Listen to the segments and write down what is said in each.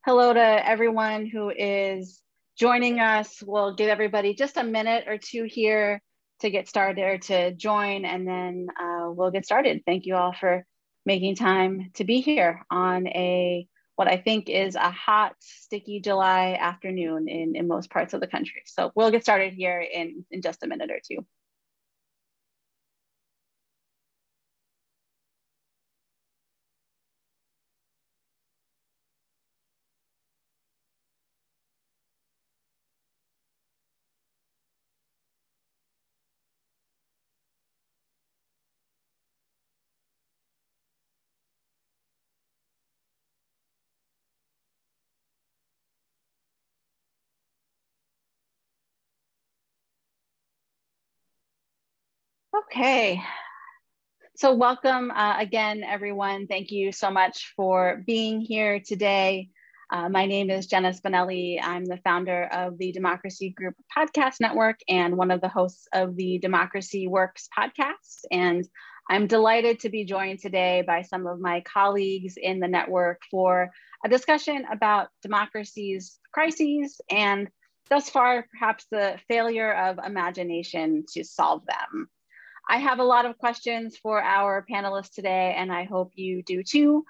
Hello to everyone who is joining us. We'll give everybody just a minute or two here to get started or to join, and then we'll get started. Thank you all for making time to be here on what I think is a hot, sticky July afternoon in most parts of the country. So we'll get started here in just a minute or two. Okay, so welcome again, everyone. Thank you so much for being here today. My name is Jenna Spinelle. I'm the founder of the Democracy Group Podcast Network and one of the hosts of the Democracy Works podcast. And I'm delighted to be joined today by some of my colleagues in the network for a discussion about democracy's crises and thus far, perhaps the failure of imagination to solve them. I have a lot of questions for our panelists today, and I hope you do too.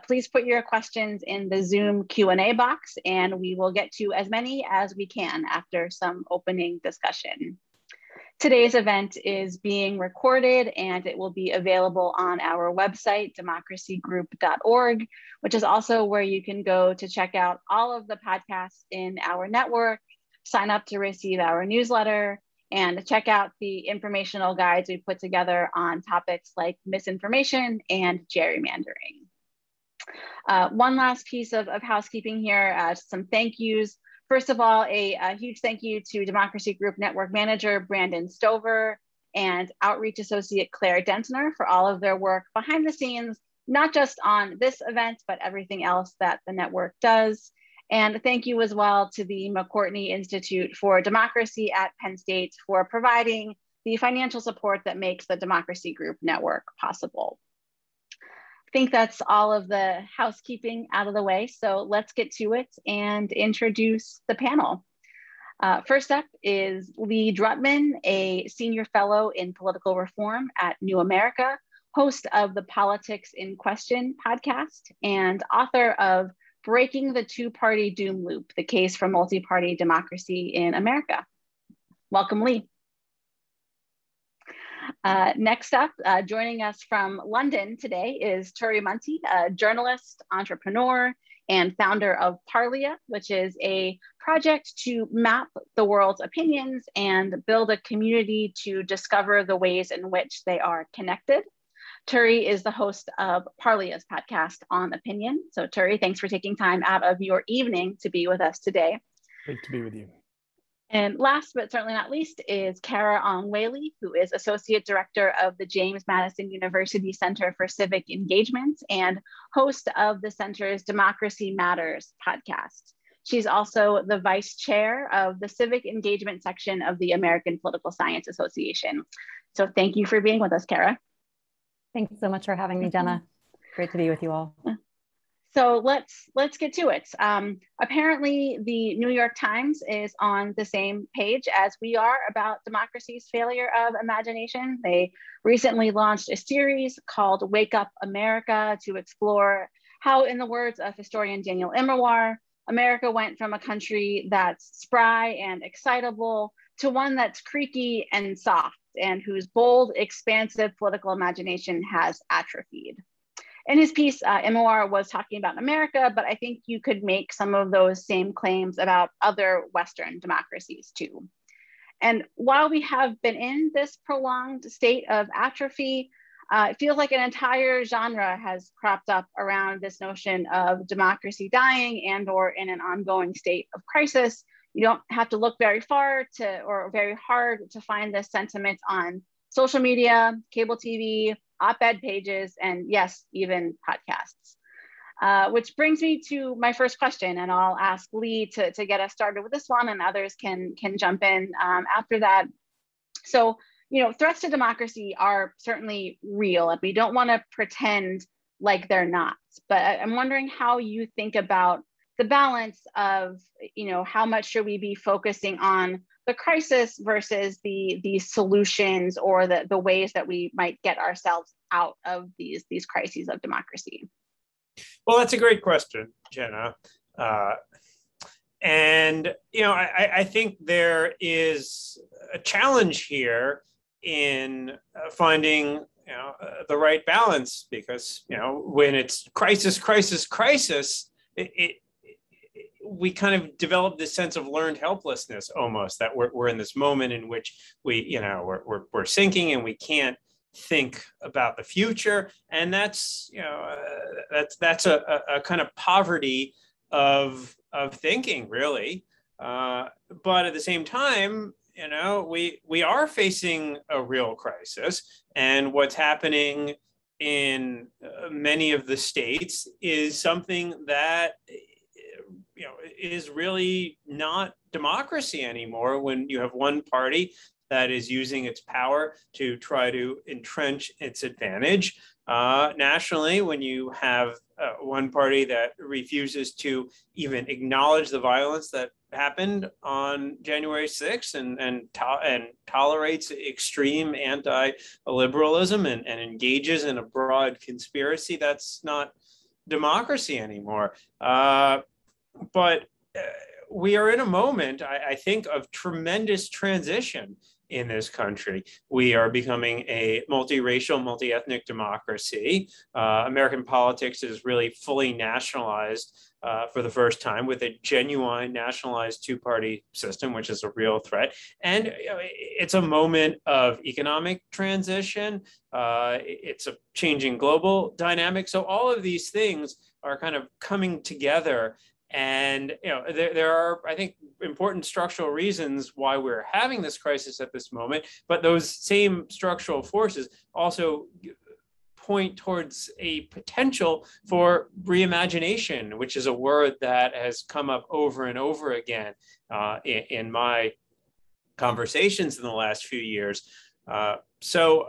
Please put your questions in the Zoom Q&A box, and we will get to as many as we can after some opening discussion. Today's event is being recorded, and it will be available on our website, democracygroup.org, which is also where you can go to check out all of the podcasts in our network, sign up to receive our newsletter, and check out the informational guides we put together on topics like misinformation and gerrymandering. One last piece of housekeeping here, some thank yous. First of all, a huge thank you to Democracy Group Network Manager Brandon Stover and Outreach Associate Claire Dentner for all of their work behind the scenes, not just on this event, but everything else that the network does. And thank you as well to the McCourtney Institute for Democracy at Penn State for providing the financial support that makes the Democracy Group Network possible. I think that's all of the housekeeping out of the way. So let's get to it and introduce the panel. First up is Lee Drutman, a senior fellow in political reform at New America, host of the Politics in Question podcast, and author of Breaking the Two-Party Doom Loop, the case for multi-party democracy in America. Welcome, Lee. Next up, joining us from London today is Turi Munthe, a journalist, entrepreneur, and founder of Parlia, which is a project to map the world's opinions and build a community to discover the ways in which they are connected. Turi is the host of Parlia's podcast on opinion. So Turi, thanks for taking time out of your evening to be with us today. Great to be with you. And last but certainly not least is Carah Whaley, who is Associate Director of the James Madison University Center for Civic Engagement and host of the center's Democracy Matters podcast. She's also the Vice Chair of the Civic Engagement section of the American Political Science Association. So thank you for being with us, Carah. Thanks so much for having me, Jenna. Great to be with you all. So let's get to it. Apparently, the New York Times is on the same page as we are about democracy's failure of imagination. They recently launched a series called Wake Up America to explore how, in the words of historian Daniel Immerwahr, America went from a country that's spry and excitable to one that's creaky and soft, and whose bold, expansive political imagination has atrophied. In his piece, Immerwahr was talking about America, but I think you could make some of those same claims about other Western democracies too. And while we have been in this prolonged state of atrophy, it feels like an entire genre has cropped up around this notion of democracy dying and or in an ongoing state of crisis. You don't have to look very far or very hard to find this sentiment on social media, cable TV, op-ed pages, and yes, even podcasts. Which brings me to my first question, and I'll ask Lee to get us started with this one, and others can jump in after that. So, threats to democracy are certainly real, and we don't want to pretend like they're not. But I'm wondering how you think about the balance of, how much should we be focusing on the crisis versus the solutions or the ways that we might get ourselves out of these crises of democracy? Well, that's a great question, Jenna. And, I think there is a challenge here in finding, the right balance, because, when it's crisis, we kind of develop this sense of learned helplessness almost, that we're in this moment in which we're sinking and we can't think about the future. And that's a kind of poverty of thinking, really. But at the same time, we are facing a real crisis, and what's happening in many of the states is something that is really not democracy anymore, when you have one party that is using its power to try to entrench its advantage. Nationally, when you have one party that refuses to even acknowledge the violence that happened on January 6th and tolerates extreme anti-liberalism and engages in a broad conspiracy, that's not democracy anymore. But we are in a moment, I think, of tremendous transition in this country. We are becoming a multiracial, multi-ethnic democracy. American politics is really fully nationalized for the first time, with a genuine nationalized two-party system, which is a real threat. And it's a moment of economic transition. It's a changing global dynamic. So all of these things are kind of coming together. And there are, I think, important structural reasons why we're having this crisis at this moment. But those same structural forces also point towards a potential for reimagination, which is a word that has come up over and over again in my conversations in the last few years. So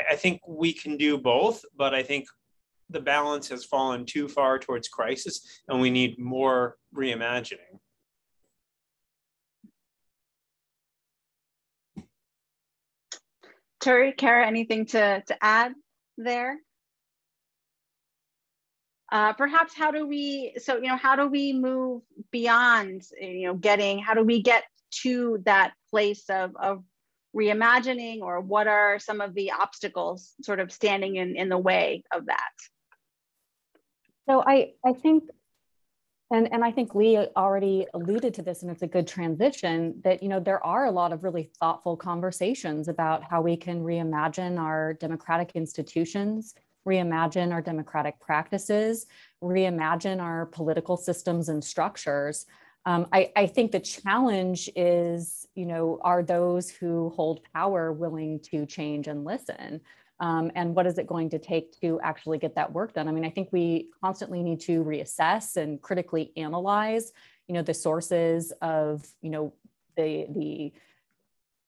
I think we can do both, but I think the balance has fallen too far towards crisis, and we need more reimagining. Turi, Carah, anything to add there? Perhaps how do we move beyond, how do we get to that place of reimagining, or what are some of the obstacles sort of standing in the way of that? So I think, and I think Lee already alluded to this, and it's a good transition, that, there are a lot of really thoughtful conversations about how we can reimagine our democratic institutions, reimagine our democratic practices, reimagine our political systems and structures. I think the challenge is, are those who hold power willing to change and listen? And what is it going to take to actually get that work done? I mean, I think we constantly need to reassess and critically analyze, the sources of, the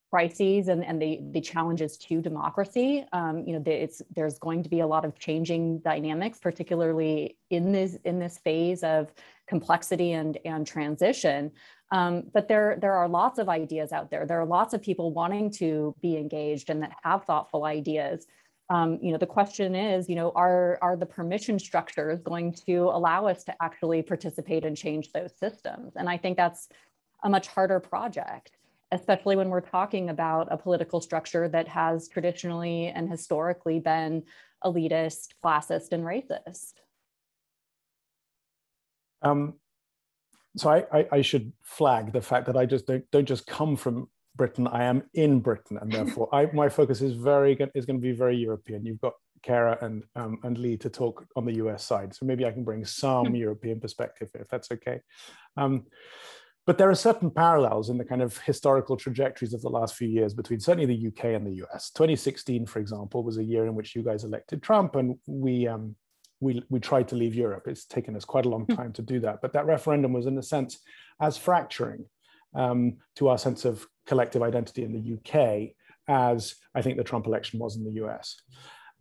crises and the challenges to democracy. There's going to be a lot of changing dynamics, particularly in this phase of complexity and transition. But there are lots of ideas out there. There are lots of people wanting to be engaged and that have thoughtful ideas. The question is, are the permission structures going to allow us to actually participate and change those systems? And I think that's a much harder project, especially when we're talking about a political structure that has traditionally and historically been elitist, classist, and racist. So I should flag the fact that I just don't just come from Britain. I am in Britain, and therefore my focus is going to be very European. You've got Carah and Lee to talk on the US side, so maybe I can bring some European perspective, if that's okay. But there are certain parallels in the kind of historical trajectories of the last few years between certainly the UK and the US. 2016, for example, was a year in which you guys elected Trump, and we tried to leave Europe. It's taken us quite a long time to do that. But that referendum was, in a sense, as fracturing to our sense of collective identity in the UK as I think the Trump election was in the US.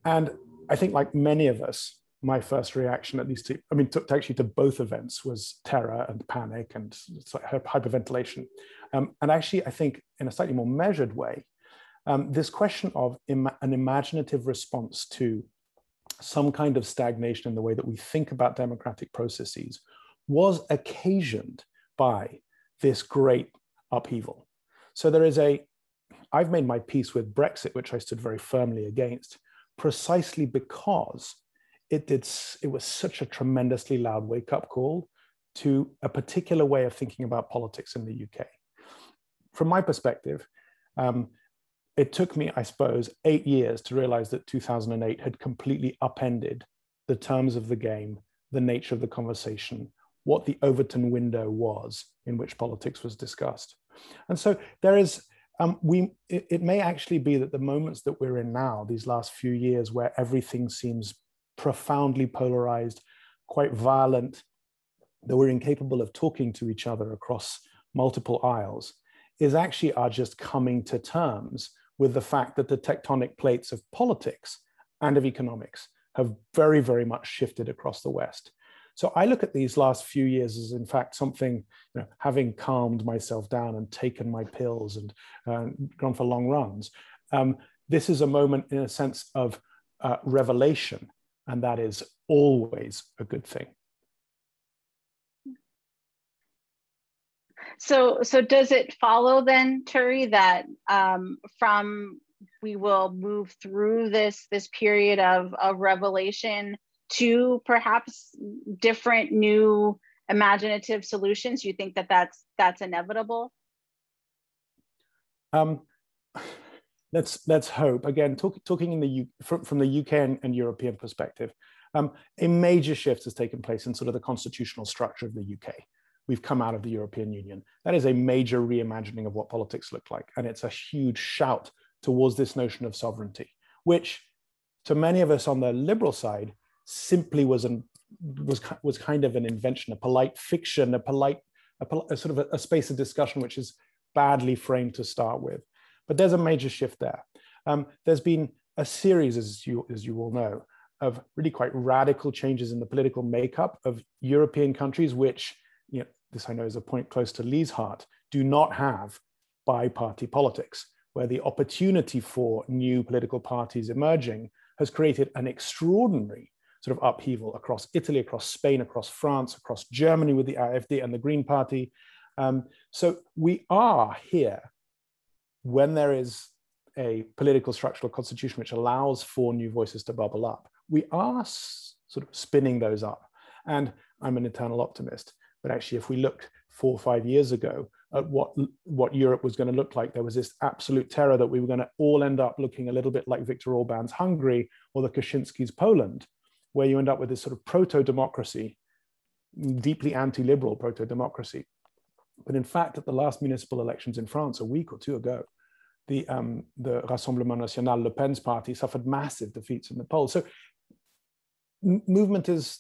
And I think, like many of us, my first reaction, at least to both events, was terror and panic and hyperventilation. And actually, I think in a slightly more measured way, this question of an imaginative response to some kind of stagnation in the way that we think about democratic processes was occasioned by this great upheaval. So I've made my peace with Brexit, which I stood very firmly against, precisely because it was such a tremendously loud wake-up call to a particular way of thinking about politics in the UK. From my perspective, it took me, I suppose, 8 years to realize that 2008 had completely upended the terms of the game, the nature of the conversation, what the Overton window was in which politics was discussed. And so there is, it may actually be that the moments that we're in now, these last few years where everything seems profoundly polarized, quite violent, that we're incapable of talking to each other across multiple aisles, is actually our just coming to terms with the fact that the tectonic plates of politics and of economics have very, very much shifted across the West. So I look at these last few years as, in fact, something, having calmed myself down and taken my pills and gone for long runs. This is a moment, in a sense, of revelation, and that is always a good thing. So does it follow then, Turi, that we will move through this period of revelation to perhaps different new imaginative solutions? You think that that's inevitable? Let's hope. Again, talking from the UK and European perspective, a major shift has taken place in sort of the constitutional structure of the UK. We've come out of the European Union. That is a major reimagining of what politics look like. And it's a huge shout towards this notion of sovereignty, which to many of us on the liberal side simply was kind of an invention, a polite fiction, a sort of a space of discussion which is badly framed to start with. But there's a major shift there. There's been a series, as you all know, of really quite radical changes in the political makeup of European countries, which, this I know is a point close to Lee's heart, do not have bi-party politics, where the opportunity for new political parties emerging has created an extraordinary sort of upheaval across Italy, across Spain, across France, across Germany with the AfD and the Green Party. So we are here when there is a political structural constitution which allows for new voices to bubble up. We are sort of spinning those up. And I'm an eternal optimist. But actually, if we looked 4 or 5 years ago at what Europe was going to look like, there was this absolute terror that we were going to all end up looking a little bit like Viktor Orban's Hungary or the Kaczynski's Poland, where you end up with this sort of proto-democracy, deeply anti-liberal proto-democracy. But in fact, at the last municipal elections in France a week or two ago, the Rassemblement National, Le Pen's party, suffered massive defeats in the polls. So movement is,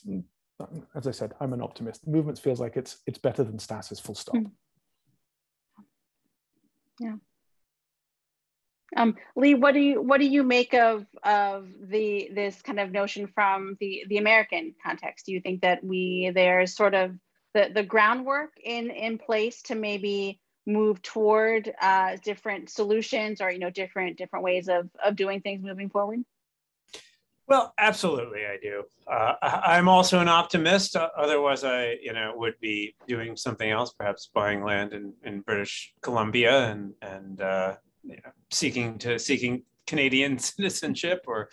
as I said, I'm an optimist. Movement feels like it's better than stasis, full stop. Yeah. Lee, what do you make of this kind of notion from the American context? Do you think that there's sort of the groundwork in place to maybe move toward different solutions or different ways of doing things moving forward? Well, absolutely, I do. I'm also an optimist. Otherwise, I would be doing something else, perhaps buying land in British Columbia and seeking Canadian citizenship or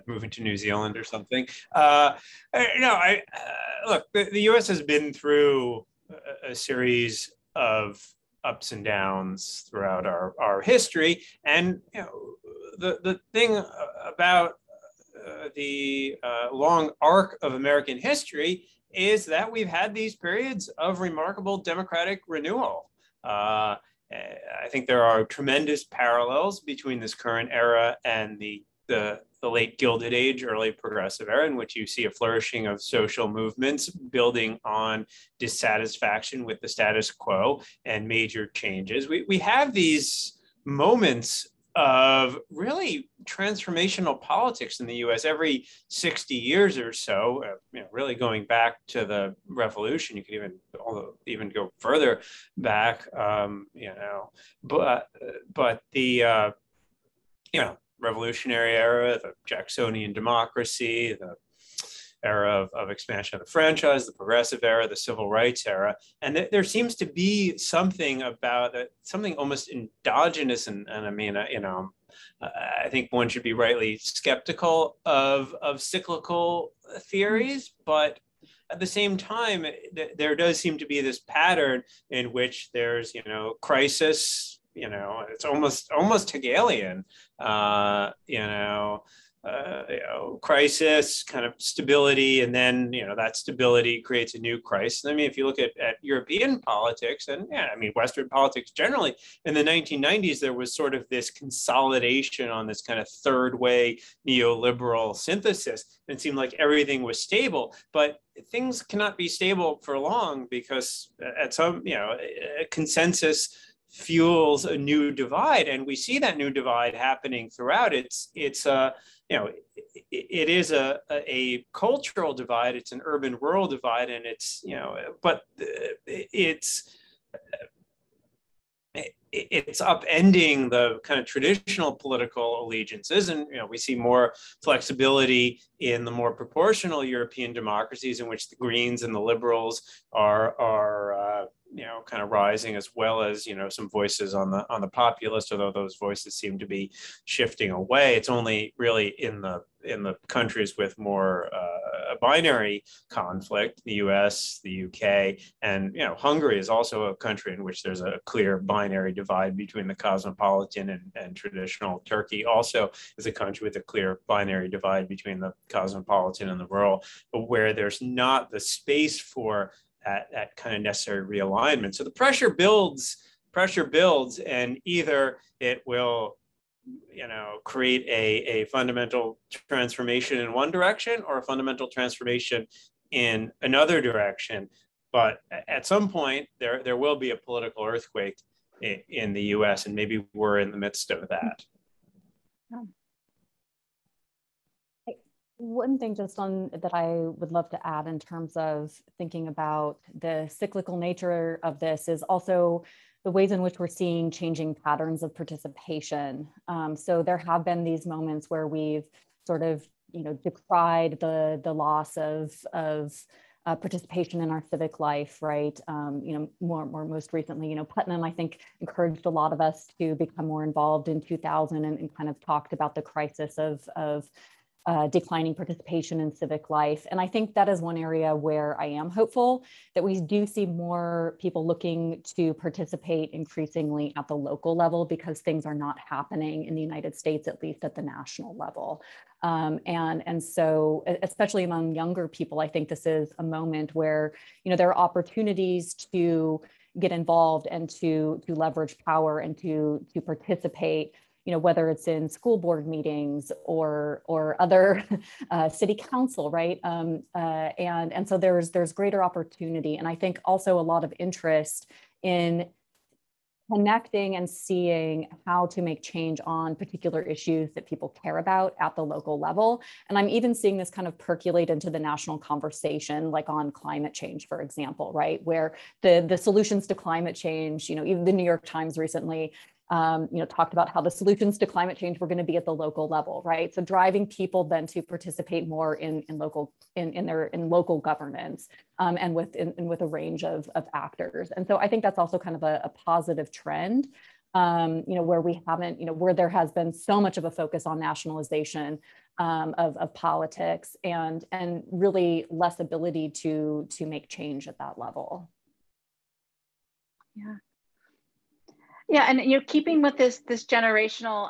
moving to New Zealand or something. Look, the U.S. has been through a series of ups and downs throughout our history, and the thing about the long arc of American history is that we've had these periods of remarkable democratic renewal. I think there are tremendous parallels between this current era and the late Gilded Age, early progressive era, in which you see a flourishing of social movements building on dissatisfaction with the status quo and major changes. We have these moments of really transformational politics in the U.S. every 60 years or so, really going back to the Revolution. You could even go further back, but the Revolutionary era, the Jacksonian democracy, the era of expansion of the franchise, the progressive era, the civil rights era. And there seems to be something about it, something almost endogenous. And I mean, I think one should be rightly skeptical of cyclical theories, but at the same time, there does seem to be this pattern in which there's, crisis, it's almost Hegelian, crisis, kind of stability, and then that stability creates a new crisis. I mean, if you look at European politics and Western politics generally, in the 1990s there was sort of this consolidation on this kind of third way neoliberal synthesis. It seemed like everything was stable, but things cannot be stable for long because at some a consensus fuels a new divide, and we see that new divide happening throughout. It is a cultural divide. It's an urban-rural divide, and it's upending the kind of traditional political allegiances, and we see more flexibility in the more proportional European democracies, in which the Greens and the Liberals are kind of rising, as well as some voices on the populist, although those voices seem to be shifting away. It's only really in the countries with more binary conflict, the US, the UK, and Hungary is also a country in which there's a clear binary divide between the cosmopolitan and traditional. Turkey also is a country with a clear binary divide between the cosmopolitan and the rural, but where there's not the space for that kind of necessary realignment. So the pressure builds, and either it will create a fundamental transformation in one direction or a fundamental transformation in another direction. But at some point, there will be a political earthquake in the US, and maybe we're in the midst of that. One thing just on that I would love to add in terms of thinking about the cyclical nature of this is also the ways in which we're seeing changing patterns of participation. So there have been these moments where we've sort of, decried the loss of participation in our civic life, right? Most recently, Putnam, I think, encouraged a lot of us to become more involved in 2000 and kind of talked about the crisis of declining participation in civic life. And I think that is one area where I am hopeful that we do see more people looking to participate increasingly at the local level, because things are not happening in the United States, at least at the national level. And so, especially among younger people, I think this is a moment where, there are opportunities to get involved and to leverage power and to participate, whether it's in school board meetings or other city council, right? And so there's greater opportunity. And I think also a lot of interest in connecting and seeing how to make change on particular issues that people care about at the local level. And I'm even seeing this kind of percolate into the national conversation, like on climate change, for example, right? Where the solutions to climate change, even the New York Times recently talked about how the solutions to climate change were going to be at the local level, right? So driving people then to participate more in local governance and with a range of actors. And so I think that's also kind of a positive trend, where we haven't, where there has been so much of a focus on nationalization of politics and really less ability to make change at that level. Yeah. Yeah, and keeping with this generational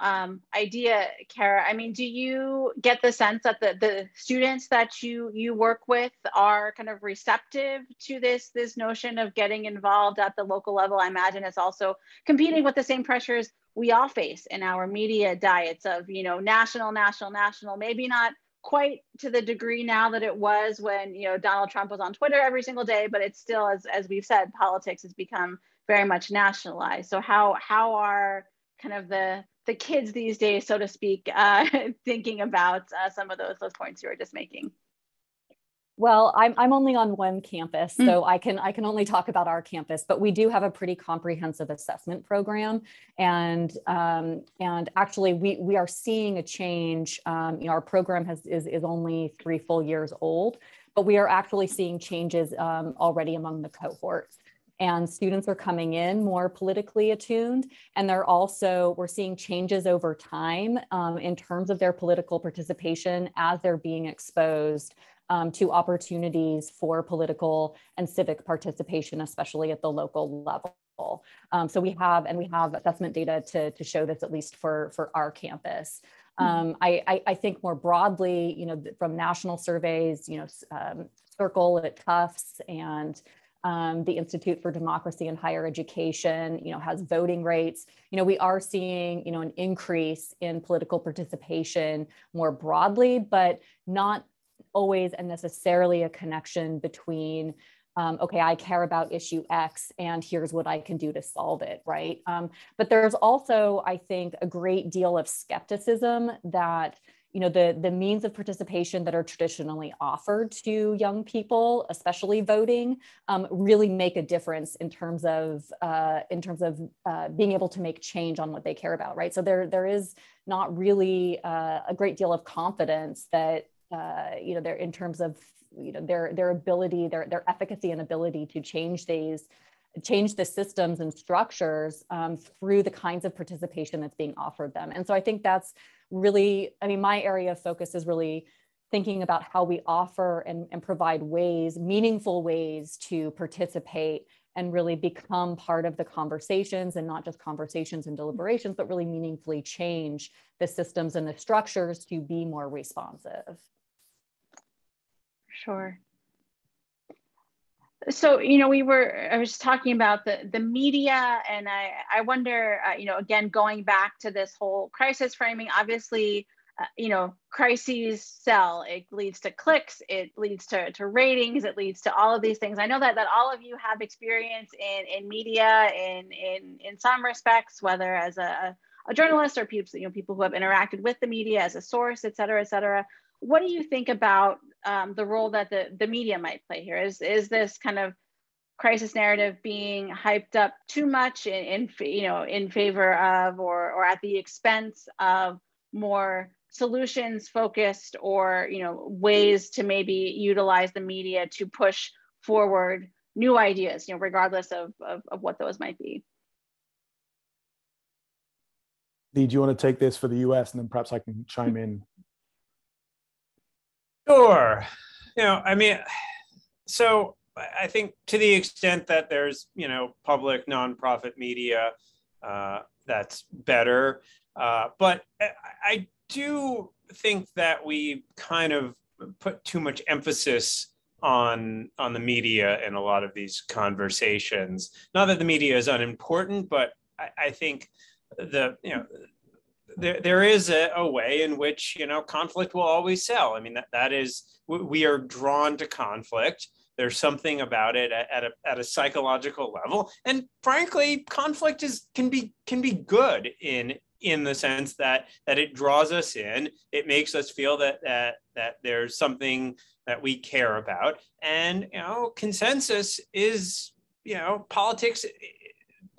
idea, Carah, I mean, do you get the sense that the students that you work with are kind of receptive to this notion of getting involved at the local level? I imagine it's also competing with the same pressures we all face in our media diets of, national, maybe not quite to the degree now that it was when, Donald Trump was on Twitter every single day, but it's still, as we've said, politics has become very much nationalized. So how are kind of the the kids these days, so to speak, thinking about some of those points you were just making? Well, I'm only on one campus, so I can only talk about our campus, but we do have a pretty comprehensive assessment program, and actually we are seeing a change. Our program is only 3 full years old, but we are actually seeing changes already among the cohorts. And students are coming in more politically attuned, and we're seeing changes over time in terms of their political participation as they're being exposed to opportunities for political and civic participation, especially at the local level. So we have assessment data to show this, at least for our campus. I think more broadly, from national surveys, Circle at Tufts and the Institute for Democracy and Higher Education, has voting rates. We are seeing, an increase in political participation more broadly, but not always and necessarily a connection between, okay, I care about issue X and here's what I can do to solve it, right? But there's also, I think, a great deal of skepticism that the means of participation that are traditionally offered to young people, especially voting, really make a difference in terms of being able to make change on what they care about, right? So there is not really a great deal of confidence that they're in terms of their ability, their efficacy and ability to change the systems and structures through the kinds of participation that's being offered them. And so I think that's really, my area of focus is really thinking about how we offer and provide meaningful ways to participate and really become part of the conversations, and not just conversations and deliberations, but really meaningfully change the systems and the structures to be more responsive. Sure. So, I was talking about the media, and I wonder, again, going back to this whole crisis framing, obviously, crises sell. It leads to clicks, it leads to ratings, it leads to all of these things. I know that all of you have experience in media in some respects, whether as a journalist or people who have interacted with the media as a source, et cetera, et cetera. What do you think about the role that the media might play here? Is this kind of crisis narrative being hyped up too much in favor of or at the expense of more solutions focused or ways to maybe utilize the media to push forward new ideas, regardless of what those might be? Lee, do you want to take this for the US, and then perhaps I can chime in? Sure. So I think to the extent that there's, public nonprofit media, that's better. But I do think that we kind of put too much emphasis on the media in a lot of these conversations. Not that the media is unimportant, but I think there is a way in which conflict will always sell. That is, we are drawn to conflict. There's something about it at a psychological level, and frankly, conflict can be good in the sense that it draws us in. It makes us feel that there's something that we care about, and consensus is politics.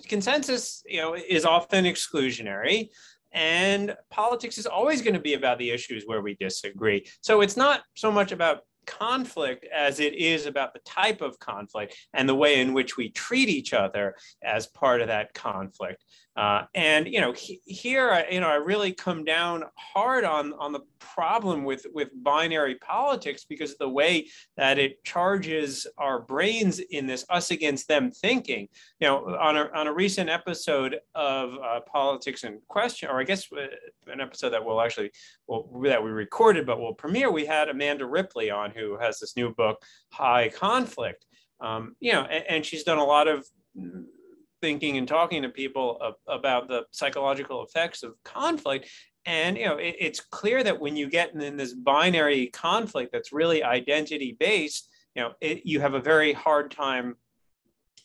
Consensus is often exclusionary. And politics is always going to be about the issues where we disagree. So it's not so much about conflict as it is about the type of conflict and the way in which we treat each other as part of that conflict. And here I really come down hard on the problem with binary politics, because of the way that it charges our brains in this us against them thinking. On a recent episode of Politics in Question, or I guess an episode that that we recorded but will premiere, we had Amanda Ripley on, who has this new book, High Conflict. And she's done a lot of thinking and talking to people about the psychological effects of conflict. And it's clear that when you get in this binary conflict that's really identity based, you have a very hard time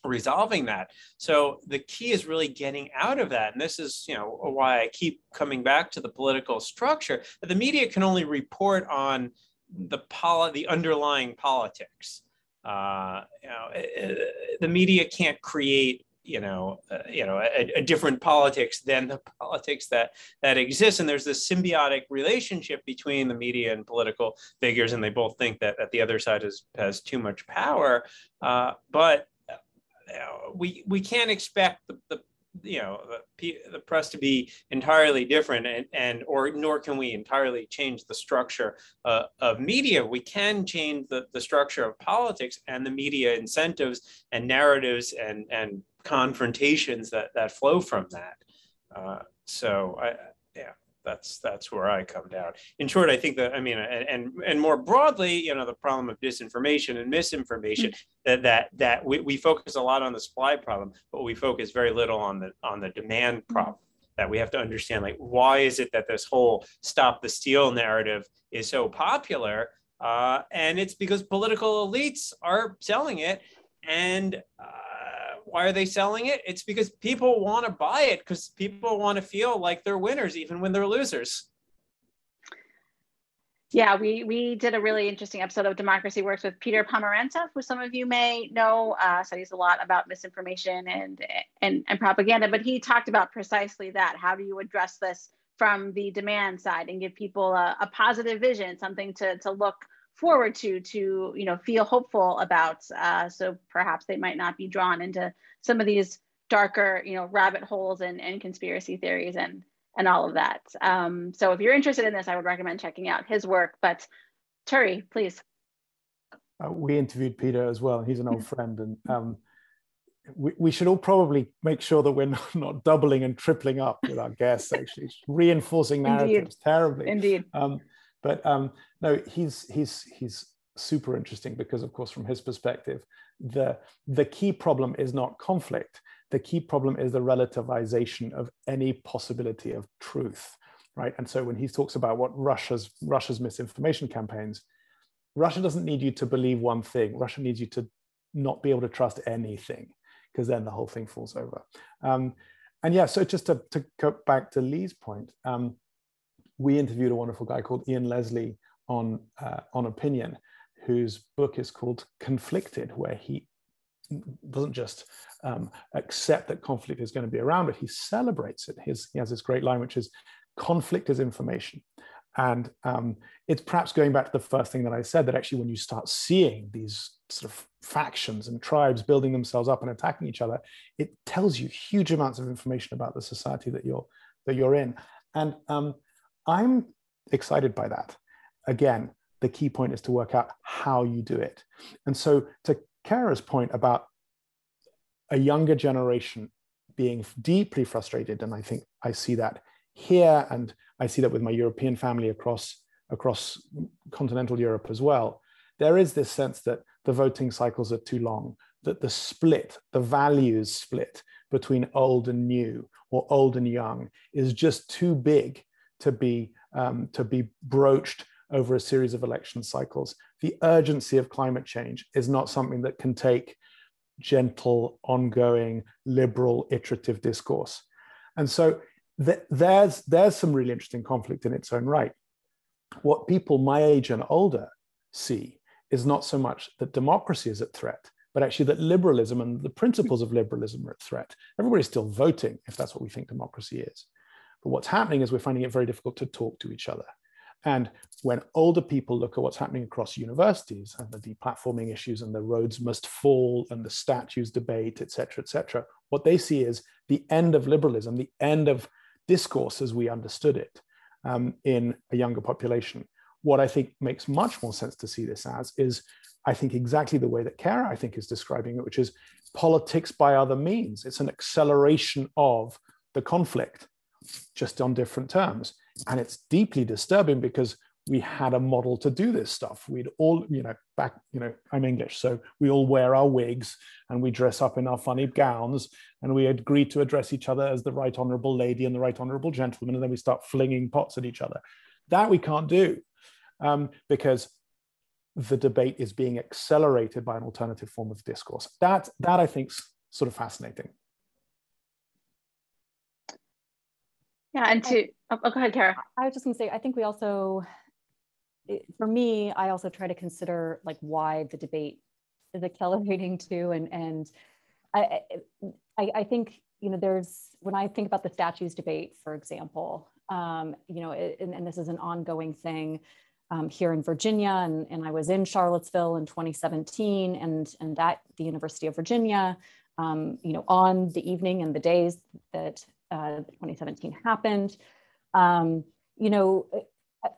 resolving that. So the key is really getting out of that. And this is, why I keep coming back to the political structure, that the media can only report on the underlying politics. The media can't create, a different politics than the politics that exists. And there's this symbiotic relationship between the media and political figures, and they both think that the other side has too much power. But we can't expect the press to be entirely different, or nor can we entirely change the structure of media. We can change the structure of politics and the media incentives and narratives and confrontations that flow from that. That's where I come down. In short, I think that, and more broadly, the problem of disinformation and misinformation, that we focus a lot on the supply problem, but we focus very little on the demand problem. That we have to understand, like, why is it that this whole stop the steal narrative is so popular? And it's because political elites are selling it. And why are they selling it? It's because people want to buy it, because people want to feel like they're winners even when they're losers. Yeah, we did a really interesting episode of Democracy Works with Peter Pomerantsev, who some of you may know, studies a lot about misinformation and propaganda, but he talked about precisely that. How do you address this from the demand side and give people a positive vision, something to look forward to feel hopeful about, so perhaps they might not be drawn into some of these darker rabbit holes and conspiracy theories and all of that. So if you're interested in this, I would recommend checking out his work. But Turi, please. We interviewed Peter as well, and he's an old friend, and we should all probably make sure that we're not doubling and tripling up with our guests, actually reinforcing narratives. Indeed. Terribly. Indeed. No, he's super interesting, because, of course, from his perspective, the key problem is not conflict. The key problem is the relativization of any possibility of truth, right? And so when he talks about what Russia's misinformation campaigns, Russia doesn't need you to believe one thing. Russia needs you to not be able to trust anything, because then the whole thing falls over. So just to go back to Lee's point, we interviewed a wonderful guy called Ian Leslie on opinion, whose book is called Conflicted, where he doesn't just accept that conflict is going to be around, but he celebrates it. He has this great line, which is, conflict is information. And it's perhaps going back to the first thing that I said, that actually when you start seeing these sort of factions and tribes building themselves up and attacking each other, it tells you huge amounts of information about the society that you're in. And I'm excited by that. Again, the key point is to work out how you do it. And so to Carah's point about a younger generation being deeply frustrated, and I think I see that here, and I see that with my European family across continental Europe as well, there is this sense that the voting cycles are too long, that the values split between old and new, or old and young, is just too big to be broached over a series of election cycles. The urgency of climate change is not something that can take gentle, ongoing, liberal, iterative discourse. And so there's some really interesting conflict in its own right. What people my age and older see is not so much that democracy is at threat, but actually that liberalism and the principles of liberalism are at threat. Everybody's still voting, if that's what we think democracy is. But what's happening is we're finding it very difficult to talk to each other. And when older people look at what's happening across universities and the deplatforming issues and the roads must fall and the statues debate, et cetera, what they see is the end of liberalism, the end of discourse as we understood it in a younger population. What I think makes much more sense to see this as is, I think, exactly the way that Carah, I think, is describing it, which is politics by other means. It's an acceleration of the conflict, just on different terms. And it's deeply disturbing, because we had a model to do this stuff. We'd all, I'm English, so we all wear our wigs and we dress up in our funny gowns, and we agree to address each other as the right honorable lady and the right honorable gentleman, and then we start flinging pots at each other. That we can't do, because the debate is being accelerated by an alternative form of discourse. That I think sort of fascinating. Yeah, and go ahead, Carah. I was just gonna say, I think we also, for me, I also try to consider like why the debate is accelerating too. And I think, you know, when I think about the statues debate, for example, you know, and this is an ongoing thing here in Virginia, and I was in Charlottesville in 2017 and at the University of Virginia, you know, on the evening and the days that 2017 happened. You know,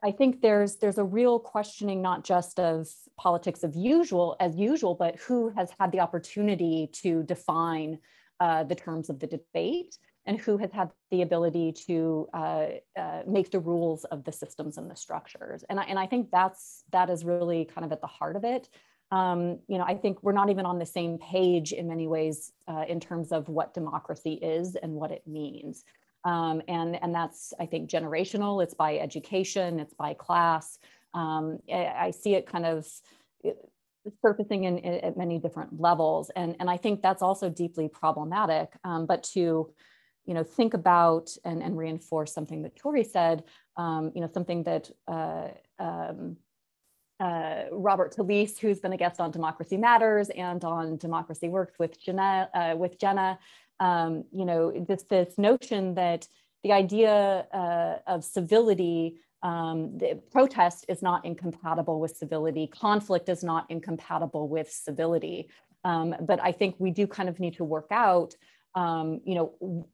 I think there's a real questioning, not just of politics as usual, but who has had the opportunity to define the terms of the debate and who has had the ability to make the rules of the systems and the structures. And I think that is really kind of at the heart of it. You know, I think we're not even on the same page in many ways in terms of what democracy is and what it means. And that's, I think, generational. It's by education, it's by class. I see it kind of surfacing at many different levels. And I think that's also deeply problematic. But to, you know, think about and reinforce something that Turi said, you know, something that Robert Talisse, who's been a guest on Democracy Matters and on Democracy Works with Jenna, you know, this notion that the idea of civility, the protest is not incompatible with civility, conflict is not incompatible with civility. But I think we do kind of need to work out, you know,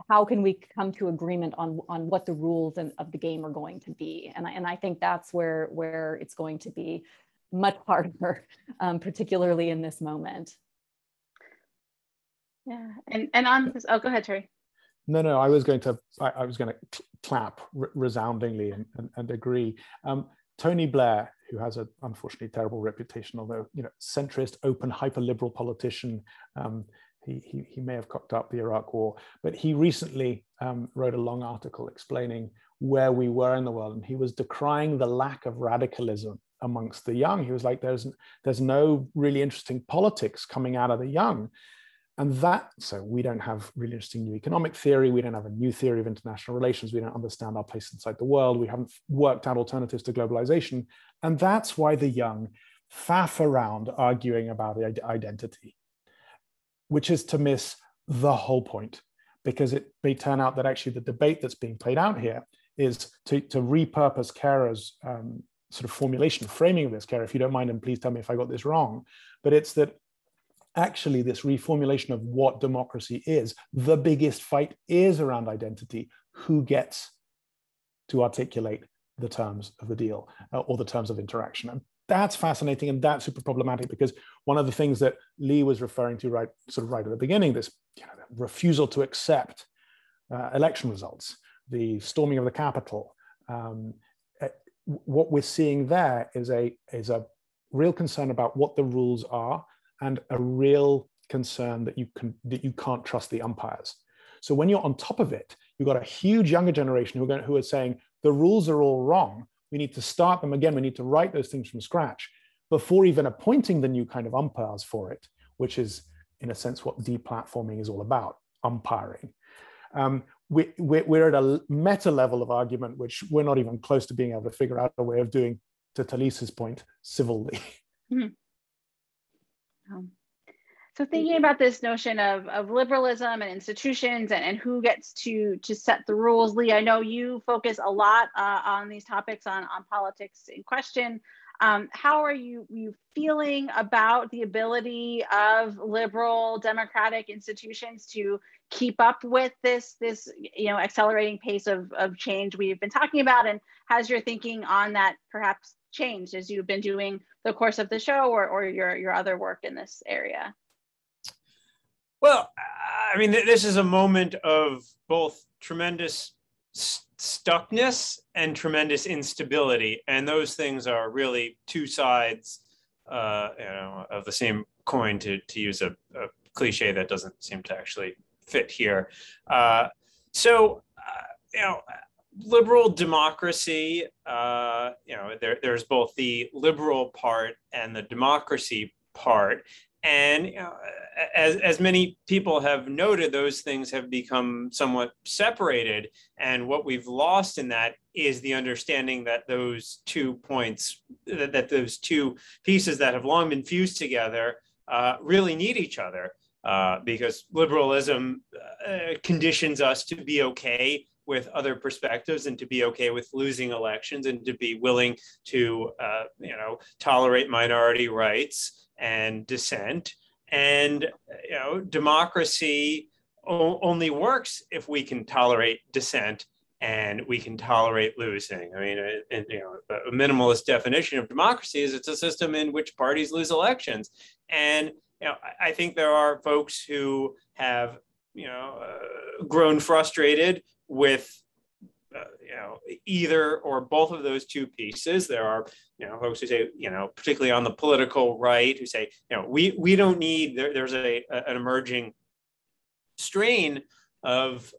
how can we come to agreement on what the rules of the game are going to be? And I think that's where it's going to be much harder, particularly in this moment. Yeah, and on this, oh, go ahead, Turi. No, I was going to clap resoundingly and agree. Tony Blair, who has an unfortunately terrible reputation, although, you know, centrist, open, hyper-liberal politician. He may have cocked up the Iraq War, but he recently wrote a long article explaining where we were in the world, and he was decrying the lack of radicalism amongst the young. He was like, there's no really interesting politics coming out of the young. And so we don't have really interesting new economic theory. We don't have a new theory of international relations. We don't understand our place inside the world. We haven't worked out alternatives to globalization. And that's why the young faff around arguing about identity, which is to miss the whole point, because it may turn out that actually the debate that's being played out here is to repurpose Carah's sort of formulation, framing of this. Carah, if you don't mind, and please tell me if I got this wrong, but it's that actually this reformulation of what democracy is, the biggest fight is around identity. Who gets to articulate the terms of the deal or the terms of interaction? And that's fascinating, and that's super problematic, because one of the things that Lee was referring to right at the beginning, this, you know, refusal to accept election results, the storming of the Capitol, what we're seeing there is a real concern about what the rules are, and a real concern that you can't trust the umpires. So when you're on top of it, you've got a huge younger generation who are saying the rules are all wrong. We need to start them again. We need to write those things from scratch before even appointing the new kind of umpires for it, which is, in a sense, what deplatforming is all about, umpiring. We're at a meta level of argument, which we're not even close to being able to figure out a way of doing, to Talisse's point, civilly. Mm-hmm. So thinking about this notion of liberalism and institutions and who gets to set the rules, Lee, I know you focus a lot on these topics on politics in question. How are you feeling about the ability of liberal democratic institutions to keep up with this you know, accelerating pace of change we've been talking about? And has your thinking on that perhaps changed as you've been doing the course of the show or your other work in this area? Well, I mean, this is a moment of both tremendous stuckness and tremendous instability, and those things are really two sides, you know, of the same coin. To use a cliche that doesn't seem to actually fit here. You know, liberal democracy. You know, there's both the liberal part and the democracy part, And as many people have noted, those things have become somewhat separated. And what we've lost in that is the understanding that those 2 points, that those two pieces that have long been fused together really need each other. Because liberalism conditions us to be okay with other perspectives and to be okay with losing elections and to be willing to, tolerate minority rights and dissent. And democracy only works if we can tolerate dissent and we can tolerate losing. I mean, a minimalist definition of democracy is it's a system in which parties lose elections. And I think there are folks who have grown frustrated with either or both of those two pieces. There are folks who say, particularly on the political right, who say, we don't need, there's an emerging strain of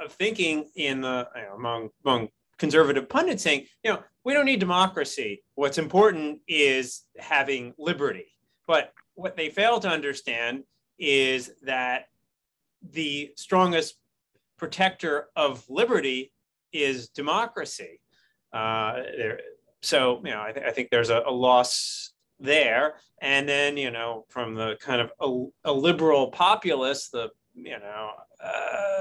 thinking in the among conservative pundits saying, we don't need democracy. What's important is having liberty. But what they fail to understand is that the strongest protector of liberty is democracy. So, I think there's a loss there. And then, from the kind of a liberal populist, the,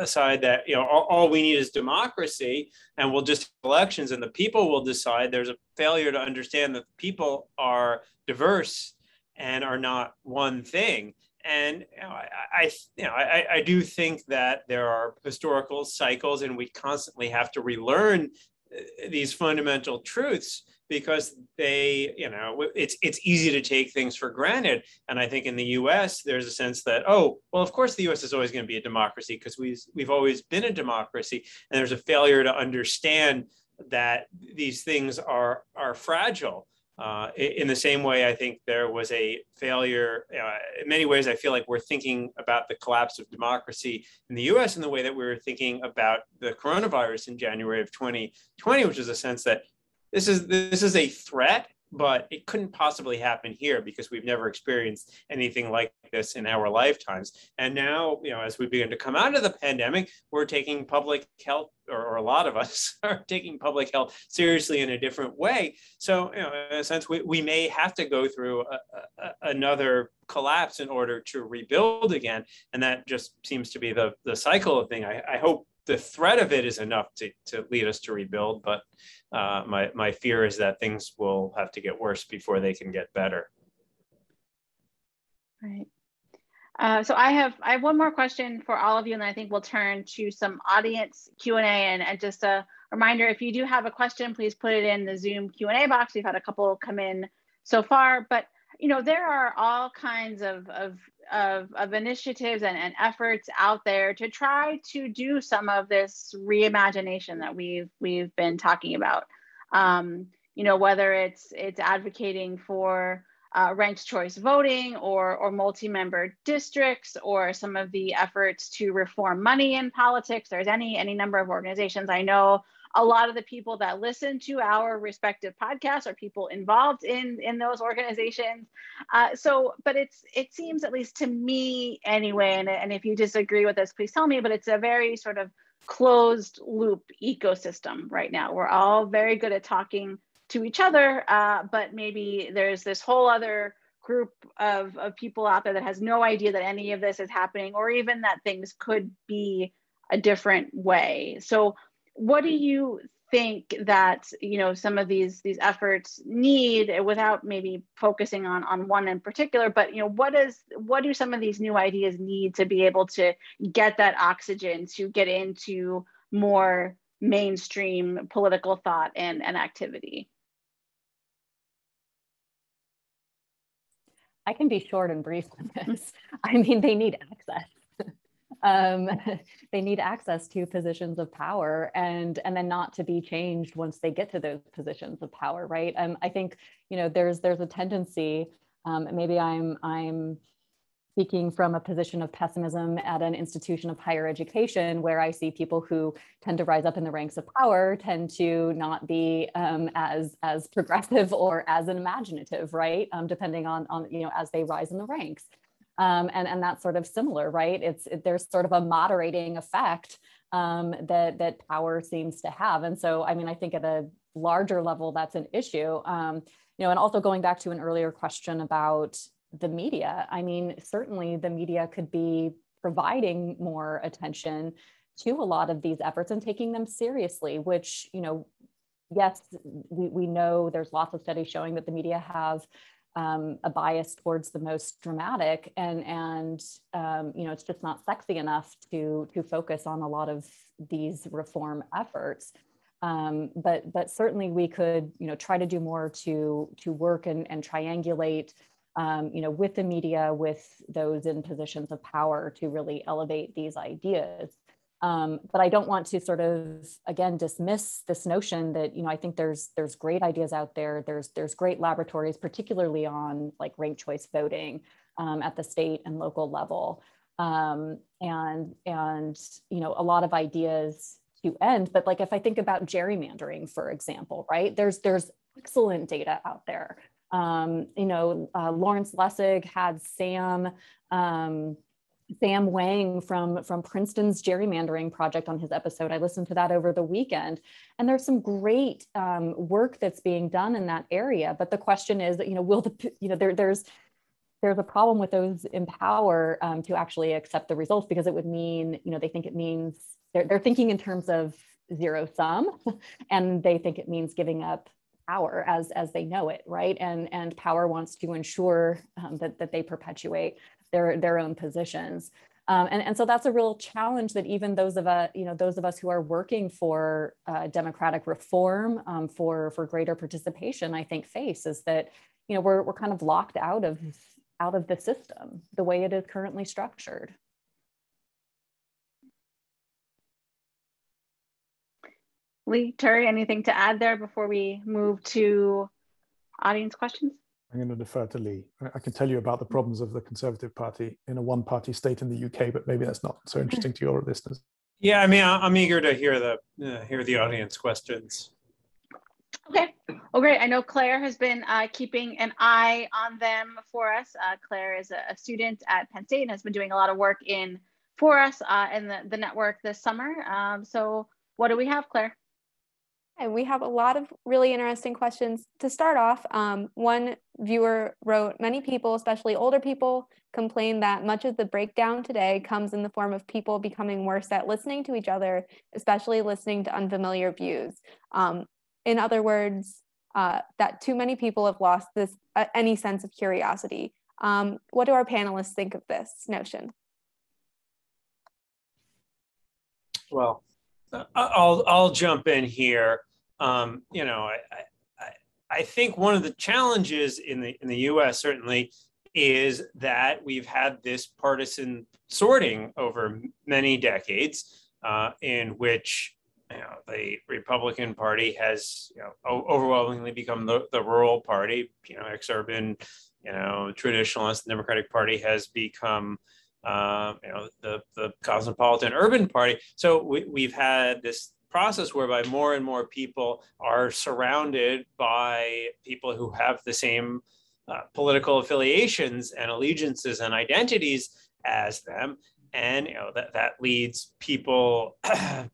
side that, all we need is democracy and we'll just have elections and the people will decide. There's a failure to understand that people are diverse and are not one thing. And I do think that there are historical cycles and we constantly have to relearn these fundamental truths because it's easy to take things for granted. And I think in the US, there's a sense that, oh, well, of course the US is always going to be a democracy because we've always been a democracy. And there's a failure to understand that these things are fragile. In the same way, I think there was a failure. In many ways, I feel like we're thinking about the collapse of democracy in the US in the way that we were thinking about the coronavirus in January of 2020, which is a sense that this is a threat, but it couldn't possibly happen here because we've never experienced anything like this in our lifetimes. And now, as we begin to come out of the pandemic, we're taking public health, or a lot of us are taking public health seriously in a different way. So, in a sense, we may have to go through another collapse in order to rebuild again. And that just seems to be the cycle of thing. I hope the threat of it is enough to lead us to rebuild, but my fear is that things will have to get worse before they can get better. Right. So I have one more question for all of you, and then I think we'll turn to some audience Q&A. And just a reminder, if you do have a question, please put it in the Zoom Q&A box. We've had a couple come in so far, but there are all kinds of initiatives and efforts out there to try to do some of this reimagination that we've been talking about. Whether it's advocating for ranked choice voting or multi-member districts, or some of the efforts to reform money in politics. There's any number of organizations. I know a lot of the people that listen to our respective podcasts are people involved in those organizations. But it seems, at least to me anyway, and if you disagree with this, please tell me, but it's a very sort of closed loop ecosystem right now. We're all very good at talking to each other, but maybe there's this whole other group of people out there that has no idea that any of this is happening, or even that things could be a different way. So what do you think that some of these efforts need, without maybe focusing on one in particular, but what do some of these new ideas need to be able to get that oxygen to get into more mainstream political thought and activity? I can be short and brief on this. I mean, they need access. They need access to positions of power, and then not to be changed once they get to those positions of power, right? I think there's a tendency, maybe I'm speaking from a position of pessimism at an institution of higher education, where I see people who tend to rise up in the ranks of power tend to not be as progressive or as imaginative, right? Depending on as they rise in the ranks. And that's sort of similar, right? There's sort of a moderating effect that power seems to have. And so, I mean, I think at a larger level, that's an issue. And also going back to an earlier question about the media, I mean, certainly the media could be providing more attention to a lot of these efforts and taking them seriously, which, yes, we know there's lots of studies showing that the media have a bias towards the most dramatic, and it's just not sexy enough to focus on a lot of these reform efforts. But certainly we could try to do more to work and triangulate with the media, with those in positions of power, to really elevate these ideas. But I don't want to sort of, again, dismiss this notion that, I think there's great ideas out there. There's great laboratories, particularly on like ranked choice voting at the state and local level. And a lot of ideas to end. But like, if I think about gerrymandering, for example, right, there's excellent data out there. Lawrence Lessig had Sam Wang from Princeton's gerrymandering project on his episode. I listened to that over the weekend, and there's some great work that's being done in that area. But the question is that, there's a problem with those in power to actually accept the results, because it would mean, they think it means they're thinking in terms of zero sum, and they think it means giving up power as they know it, right? And power wants to ensure that they perpetuate their own positions. And so that's a real challenge that even those of us who are working for democratic reform, for greater participation, I think face, is that, we're kind of locked out of the system, the way it is currently structured. Lee, Turi, anything to add there before we move to audience questions? I'm going to defer to Lee. I can tell you about the problems of the Conservative Party in a one-party state in the UK, but maybe that's not so interesting to your listeners. Yeah, I mean, I'm eager to hear the audience questions. Okay, well, great. I know Claire has been keeping an eye on them for us. Claire is a student at Penn State and has been doing a lot of work for us in the network this summer. So what do we have, Claire? And we have a lot of really interesting questions. To start off, one viewer wrote, many people, especially older people, complain that much of the breakdown today comes in the form of people becoming worse at listening to each other, especially listening to unfamiliar views. In other words, that too many people have lost any sense of curiosity. What do our panelists think of this notion? Well, I'll jump in here. I think one of the challenges in the U.S. certainly is that we've had this partisan sorting over many decades, in which the Republican Party has overwhelmingly become the rural party. Ex-urban, traditionalist. The Democratic Party has become the cosmopolitan urban party. So we've had this process whereby more and more people are surrounded by people who have the same political affiliations and allegiances and identities as them. And that leads people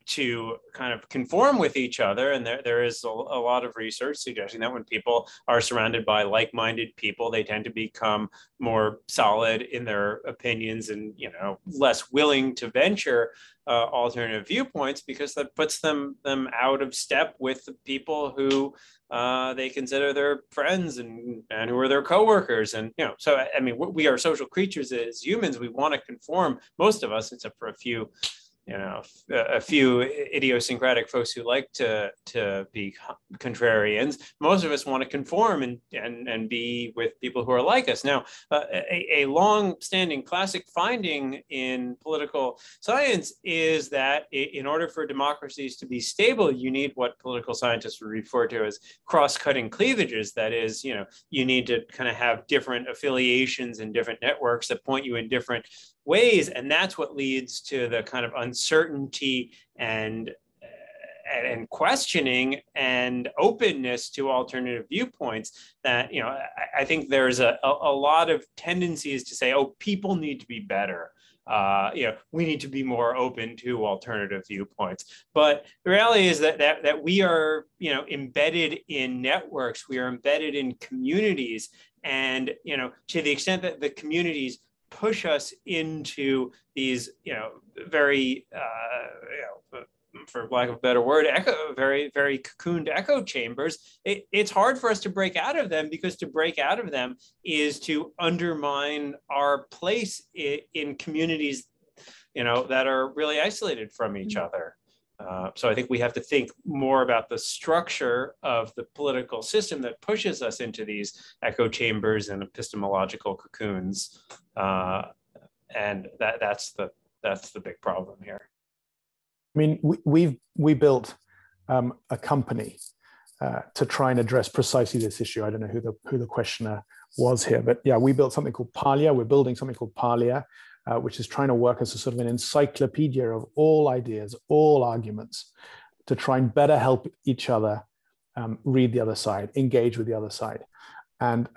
to kind of conform with each other. And there is a lot of research suggesting that when people are surrounded by like-minded people, they tend to become more solid in their opinions and less willing to venture alternative viewpoints, because that puts them out of step with the people who they consider their friends and who are their coworkers. And so I mean, we are social creatures as humans. We want to conform, most of us, except for a few a few idiosyncratic folks who like to be contrarians. Most of us want to conform and be with people who are like us. Now, a long-standing classic finding in political science is that in order for democracies to be stable, you need what political scientists would refer to as cross-cutting cleavages. That is, you need to kind of have different affiliations and different networks that point you in different ways, and that's what leads to the kind of uncertainty and questioning and openness to alternative viewpoints that I think there's a lot of tendencies to say, oh, people need to be better. We need to be more open to alternative viewpoints. But the reality is that we are, embedded in networks, we are embedded in communities, and to the extent that the communities push us into these, very, for lack of a better word, very, very cocooned echo chambers, it's hard for us to break out of them, because to break out of them is to undermine our place in communities, that are really isolated from each other. So I think we have to think more about the structure of the political system that pushes us into these echo chambers and epistemological cocoons, and that's the big problem here. I mean, we built a company to try and address precisely this issue. I don't know who the questioner was here, but yeah, we built something called Parlia. We're building something called Parlia, which is trying to work as a sort of an encyclopedia of all ideas, all arguments, to try and better help each other read the other side, engage with the other side. And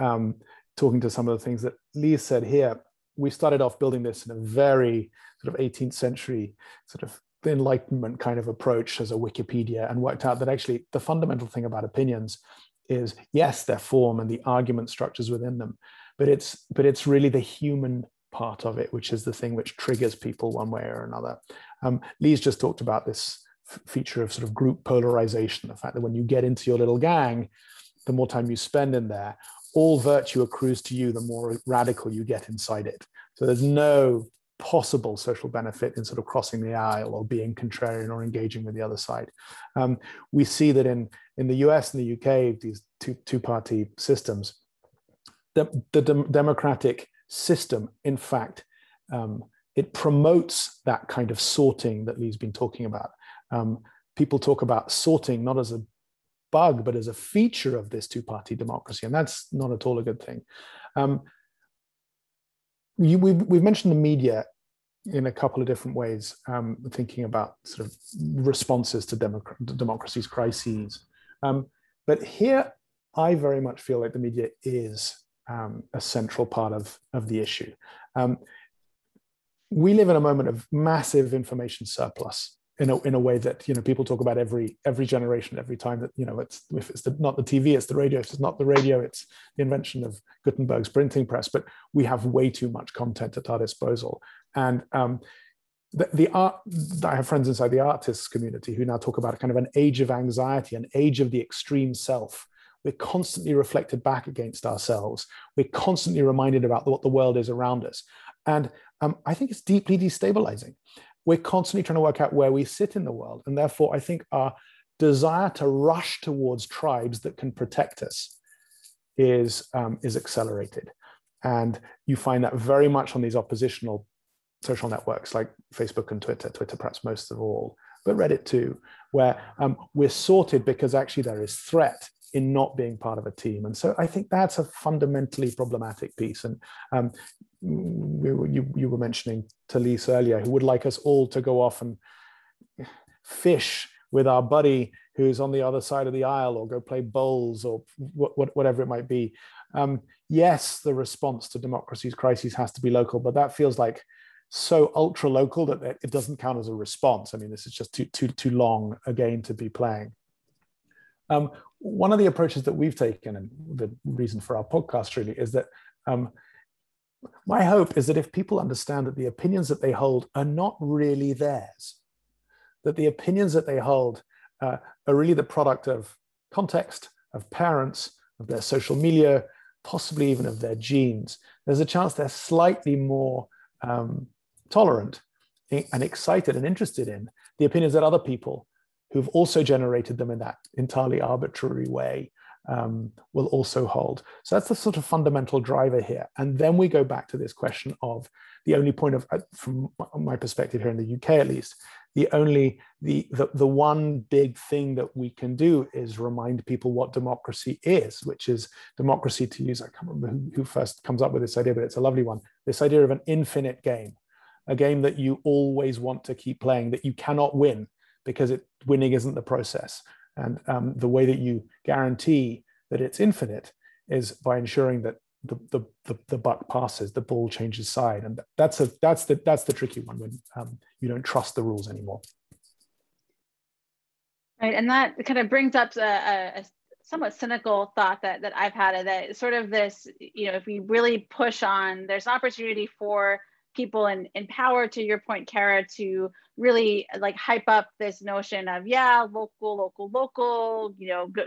talking to some of the things that Lee said here, we started off building this in a very sort of 18th century sort of Enlightenment kind of approach as a Wikipedia, and worked out that actually the fundamental thing about opinions is, yes, their form and the argument structures within them, but it's really the human part of it, which is the thing which triggers people one way or another. Lee's just talked about this feature of sort of group polarization, the fact that when you get into your little gang, the more time you spend in there, all virtue accrues to you, the more radical you get inside it. So there's no possible social benefit in sort of crossing the aisle or being contrarian or engaging with the other side. We see that in the US and the UK, these two-party systems, the democratic system, in fact, it promotes that kind of sorting that Lee's been talking about. People talk about sorting not as a bug, but as a feature of this two-party democracy, and that's not at all a good thing. We've mentioned the media in a couple of different ways, thinking about sort of responses to democracy's crises. But here, I very much feel like the media is a central part of the issue. We live in a moment of massive information surplus in a way that people talk about every generation, every time that if it's not the TV, it's the radio. If it's not the radio, it's the invention of Gutenberg's printing press. But we have way too much content at our disposal, and the art. I have friends inside the artists community who now talk about a kind of an age of anxiety, an age of the extreme self. We're constantly reflected back against ourselves. We're constantly reminded about what the world is around us, and I think it's deeply destabilizing. We're constantly trying to work out where we sit in the world. And therefore, I think our desire to rush towards tribes that can protect us is accelerated. And you find that very much on these oppositional social networks like Facebook and Twitter perhaps most of all, but Reddit too, where we're sorted because actually there is threat in not being part of a team. And so I think that's a fundamentally problematic piece. And you were mentioning Talise earlier, who would like us all to go off and fish with our buddy who's on the other side of the aisle, or go play bowls, or whatever it might be. Yes, the response to democracy's crises has to be local, but that feels like so ultra local that it doesn't count as a response. I mean, this is just too long a game to be playing. One of the approaches that we've taken, and the reason for our podcast really, is that my hope is that if people understand that the opinions that they hold are not really theirs, that the opinions that they hold are really the product of context, of parents, of their social media, possibly even of their genes, there's a chance they're slightly more tolerant and excited and interested in the opinions that other people who've also generated them in that entirely arbitrary way will also hold. So that's the sort of fundamental driver here. And then we go back to this question of the only point of, from my perspective here in the UK at least, the one big thing that we can do is remind people what democracy is, which is democracy, to use, I can't remember who first comes up with this idea, but it's a lovely one. This idea of an infinite game, a game that you always want to keep playing, that you cannot win because winning isn't the process. And the way that you guarantee that it's infinite is by ensuring that the buck passes, the ball changes side, and that's the tricky one when you don't trust the rules anymore. Right, and that kind of brings up a somewhat cynical thought that I've had, that sort of this, if we really push on, there's an opportunity for people in power, to your point, Carah, to really like hype up this notion of, yeah, local,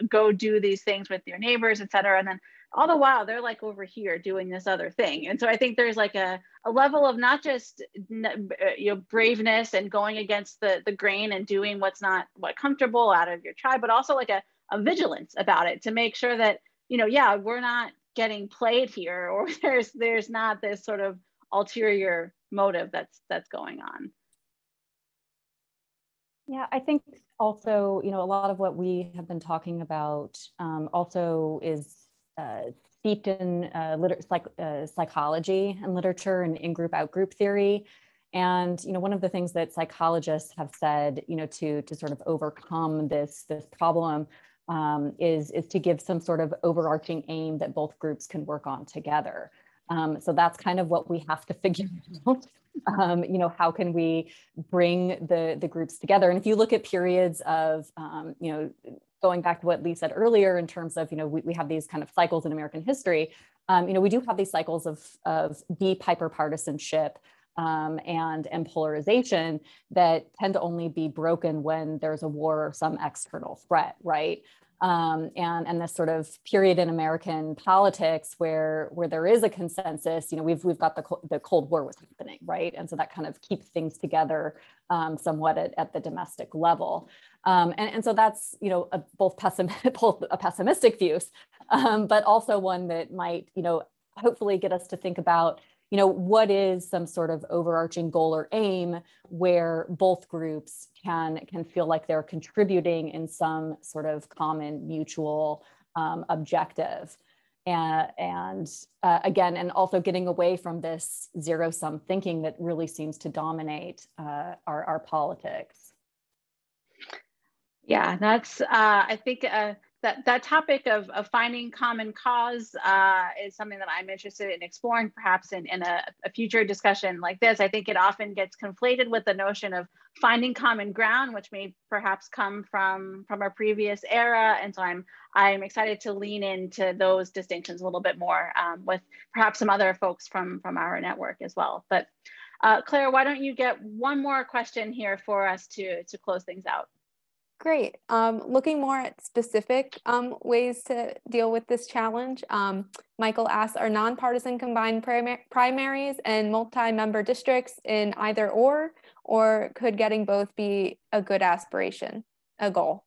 go do these things with your neighbors, et cetera. And then all the while they're like over here doing this other thing. And so I think there's like a level of not just braveness and going against the grain and doing what's not comfortable out of your tribe, but also like a vigilance about it to make sure that, yeah, we're not getting played here, or there's not this sort of ulterior motive that's going on. Yeah, I think also, a lot of what we have been talking about also is steeped in psychology and literature and in-group, out-group theory. And, one of the things that psychologists have said, to sort of overcome this problem is to give some sort of overarching aim that both groups can work on together. So that's kind of what we have to figure out. How can we bring the groups together? And if you look at periods of, going back to what Lee said earlier in terms of, we have these kind of cycles in American history, we do have these cycles of deep hyperpartisanship and polarization that tend to only be broken when there's a war or some external threat, right? And this sort of period in American politics where there is a consensus, we've got the Cold War was happening, right? And so that kind of keeps things together somewhat at the domestic level. And so that's, both a pessimistic view, but also one that might, hopefully get us to think about, what is some sort of overarching goal or aim where both groups can feel like they're contributing in some sort of common mutual objective. And also getting away from this zero-sum thinking that really seems to dominate our politics. Yeah, that's, I think, that topic of finding common cause is something that I'm interested in exploring, perhaps in a future discussion like this. I think it often gets conflated with the notion of finding common ground, which may perhaps come from a previous era. And so I'm excited to lean into those distinctions a little bit more with perhaps some other folks from our network as well. But Claire, why don't you get one more question here for us to close things out? Great. Looking more at specific ways to deal with this challenge, Michael asks, are nonpartisan combined primaries and multi-member districts in either or could getting both be a good aspiration, a goal?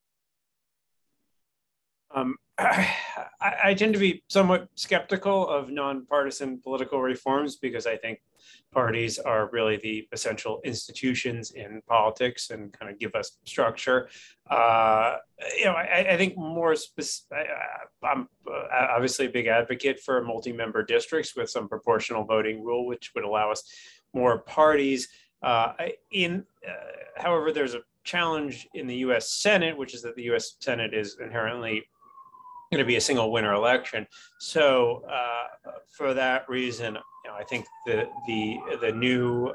I tend to be somewhat skeptical of nonpartisan political reforms because I think parties are really the essential institutions in politics and kind of give us structure. I think I'm obviously a big advocate for multi-member districts with some proportional voting rule, which would allow us more parties. However, there's a challenge in the U.S. Senate, which is that the U.S. Senate is inherently going to be a single winner election. So for that reason, I think the new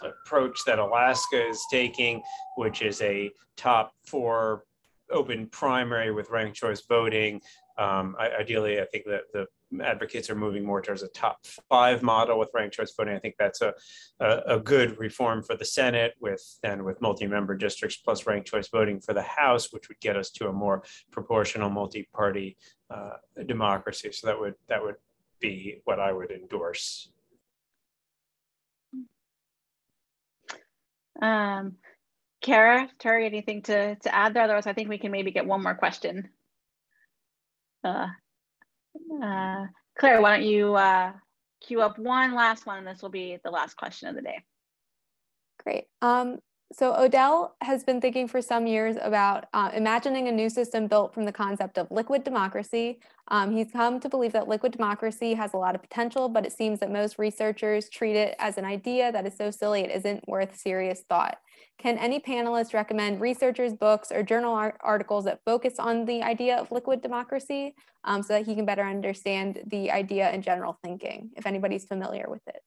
approach that Alaska is taking, which is a top 4 open primary with ranked choice voting. Ideally, I think that the advocates are moving more towards a top 5 model with ranked choice voting. I think that's a good reform for the Senate with multi-member districts plus ranked choice voting for the House, which would get us to a more proportional multi-party democracy. So that would be what I would endorse. Carah, Turi, anything to add there? Otherwise, I think we can maybe get one more question. Claire, why don't you queue up one last one, and this will be the last question of the day. Great. So Odell has been thinking for some years about imagining a new system built from the concept of liquid democracy. He's come to believe that liquid democracy has a lot of potential, but it seems that most researchers treat it as an idea that is so silly it isn't worth serious thought. Can any panelist recommend researchers' books or journal articles that focus on the idea of liquid democracy so that he can better understand the idea in general thinking, if anybody's familiar with it?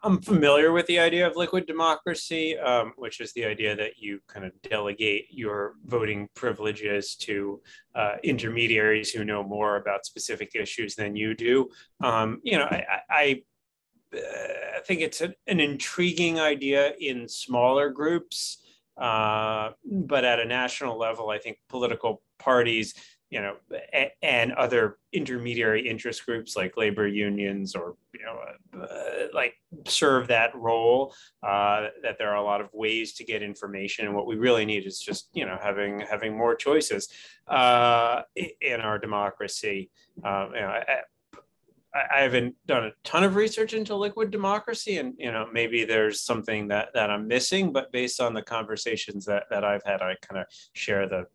I'm familiar with the idea of liquid democracy, which is the idea that you kind of delegate your voting privileges to intermediaries who know more about specific issues than you do. I think it's an intriguing idea in smaller groups, but at a national level, I think political parties, and other intermediary interest groups like labor unions or, like serve that role, that there are a lot of ways to get information. And what we really need is just, having more choices in our democracy. I haven't done a ton of research into liquid democracy, and maybe there's something that I'm missing, but based on the conversations that I've had, I kind of share the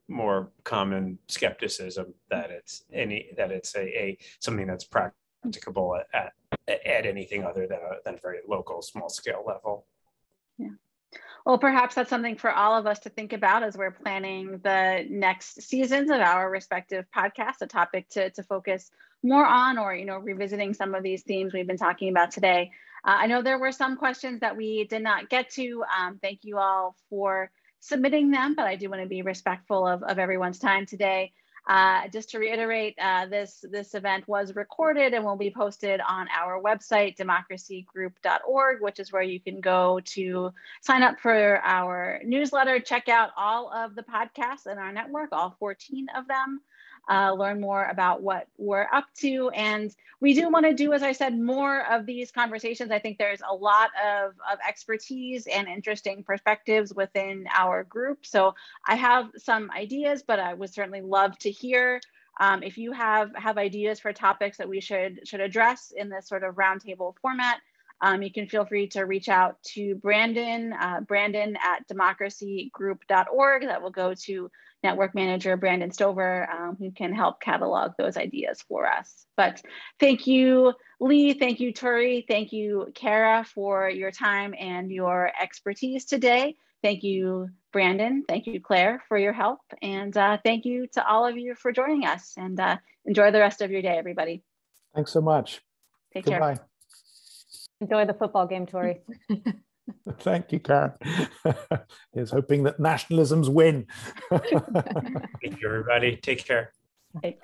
more common skepticism that it's something that's practicable at anything other than a very local, small scale level. Yeah. Well, perhaps that's something for all of us to think about as we're planning the next seasons of our respective podcasts, a topic to focus more on, or revisiting some of these themes we've been talking about today. I know there were some questions that we did not get to. Thank you all for submitting them, but I do want to be respectful of everyone's time today. Just to reiterate, this event was recorded and will be posted on our website, democracygroup.org, which is where you can go to sign up for our newsletter, check out all of the podcasts in our network, all 14 of them, learn more about what we're up to. And we do want to do, as I said, more of these conversations. I think there's a lot of expertise and interesting perspectives within our group. So I have some ideas, but I would certainly love to hear if you have ideas for topics that we should address in this sort of roundtable format. You can feel free to reach out to Brandon at democracygroup.org. That will go to network manager Brandon Stover, who can help catalog those ideas for us. But thank you, Lee. Thank you, Turi. Thank you, Carah, for your time and your expertise today. Thank you, Brandon. Thank you, Claire, for your help. And thank you to all of you for joining us. And enjoy the rest of your day, everybody. Thanks so much. Take Goodbye. care. Enjoy the football game, Turi. Thank you, Karen. Here's hoping that nationalisms win. Thank you, everybody. Take care. Okay.